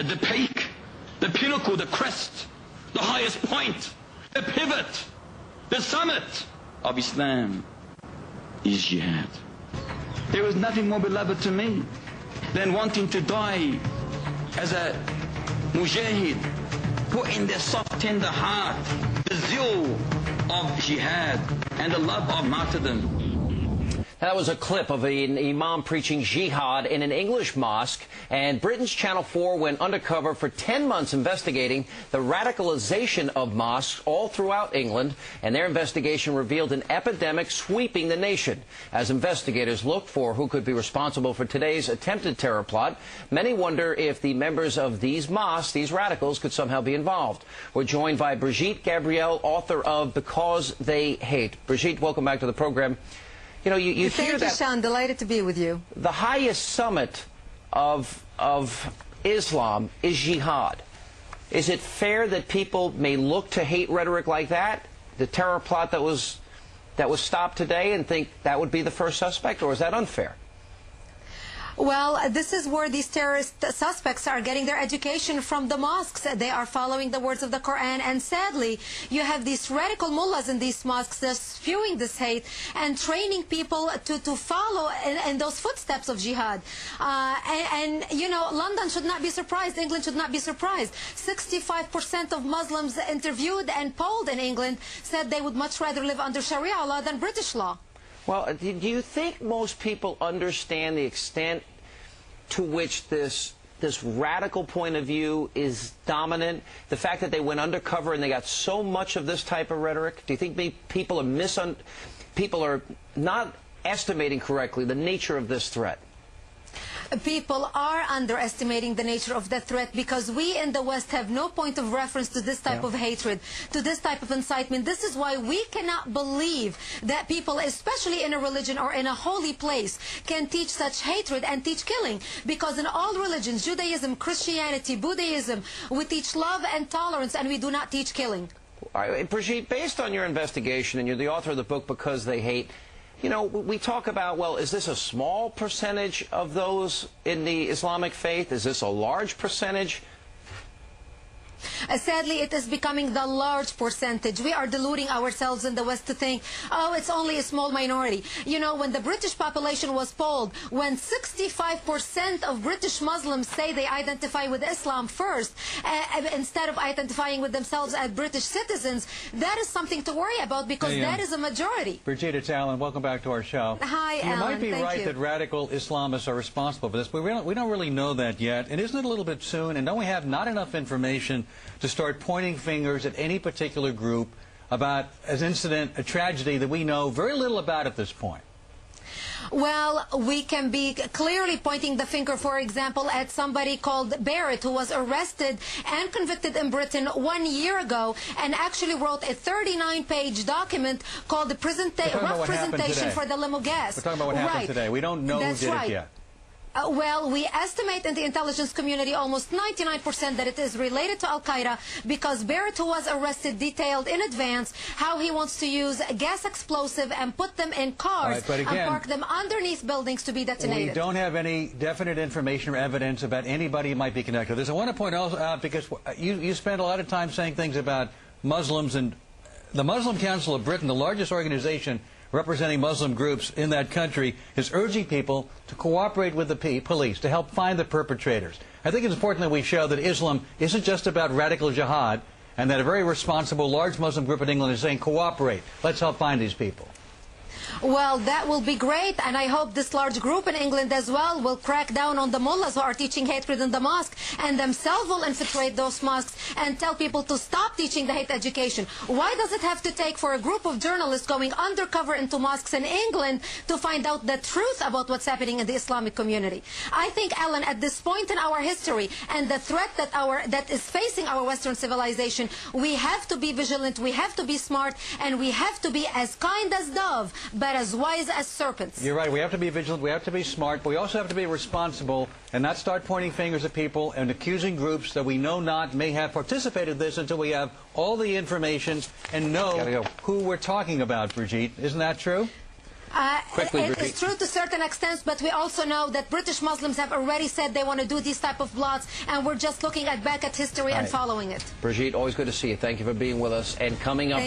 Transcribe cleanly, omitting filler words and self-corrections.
the peak, the pinnacle, the crest, the highest point, the pivot, the summit of Islam is jihad. There is nothing more beloved to me than wanting to die as a mujahid, put in their soft, tender heart the zeal of jihad and the love of martyrdom. That was a clip of an imam preaching jihad in an English mosque, and Britain's Channel 4 went undercover for 10 months investigating the radicalization of mosques all throughout England, and their investigation revealed an epidemic sweeping the nation. As investigators look for who could be responsible for today's attempted terror plot, many wonder if the members of these mosques, these radicals, could somehow be involved. We're joined by Brigitte Gabriel, author of Because They Hate. Brigitte, welcome back to the program. You know, you hear that. Thank you, Sean. Delighted to be with you. The highest summit of Islam is jihad. Is it fair that people may look to hate rhetoric like that, the terror plot that was stopped today, and think that would be the first suspect, or is that unfair? Well, this is where these terrorist suspects are getting their education from the mosques. They are following the words of the Quran, and sadly, you have these radical mullahs in these mosques that's spewing this hate and training people to follow in those footsteps of jihad. And, you know, London should not be surprised. England should not be surprised. 65% of Muslims interviewed and polled in England said they would much rather live under Sharia law than British law. Well, do you think most people understand the extent to which this radical point of view is dominant? The fact that they went undercover and they got so much of this type of rhetoric? Do you think people are not estimating correctly the nature of this threat? People are underestimating the nature of the threat because we in the West have no point of reference to this type of hatred, to this type of incitement. This is why we cannot believe that people, especially in a religion or in a holy place, can teach such hatred and teach killing. Because in all religions, Judaism, Christianity, Buddhism, we teach love and tolerance, and we do not teach killing. All right, Brigitte, based on your investigation, and you're the author of the book Because They Hate, you know, we talk about, well, is this a small percentage of those in the Islamic faith? Is this a large percentage? Sadly, it is becoming the large percentage. We are deluding ourselves in the West to think, oh, it's only a small minority. You know, when the British population was polled, when 65% of British Muslims say they identify with Islam first, instead of identifying with themselves as British citizens, that is something to worry about because that is a majority. Brigitte, it's Alan. Welcome back to our show. Hi, Alan. You might be right that radical Islamists are responsible for this, but we don't really know that yet. And isn't it a little bit soon? And don't we have not enough information to start pointing fingers at any particular group about an incident, a tragedy that we know very little about at this point? Well, we can be clearly pointing the finger, for example, at somebody called Barrett, who was arrested and convicted in Britain 1 year ago and actually wrote a 39-page document called the Rough Presentation for the Limo Gas. We're talking about what happened today. We don't know who did it yet. Well, we estimate in the intelligence community almost 99% that it is related to Al-Qaeda because Barrett, who was arrested, detailed in advance how he wants to use a gas explosive and put them in cars and park them underneath buildings to be detonated. We don't have any definite information or evidence about anybody who might be connected to this. I want to point out, because you spend a lot of time saying things about Muslims, and the Muslim Council of Britain, the largest organization representing Muslim groups in that country, is urging people to cooperate with the police to help find the perpetrators. I think it's important that we show that Islam isn't just about radical jihad, and that a very responsible large Muslim group in England is saying, cooperate, let's help find these people. Well, that will be great, and I hope this large group in England as well will crack down on the mullahs who are teaching hatred in the mosque and themselves will infiltrate those mosques and tell people to stop teaching the hate education. Why does it have to take for a group of journalists going undercover into mosques in England to find out the truth about what's happening in the Islamic community? I think, Alan, at this point in our history and the threat that is facing our Western civilization, we have to be vigilant, we have to be smart, and we have to be as kind as dove, but as wise as serpents. You're right. We have to be vigilant. We have to be smart. But we also have to be responsible and not start pointing fingers at people and accusing groups that we know not may have participated in this until we have all the information and know who we're talking about, Brigitte. Isn't that true? Quickly, it's true to certain extents, but we also know that British Muslims have already said they want to do these type of plots, and we're just looking back at history and following it. Brigitte, always good to see you. Thank you for being with us. And coming up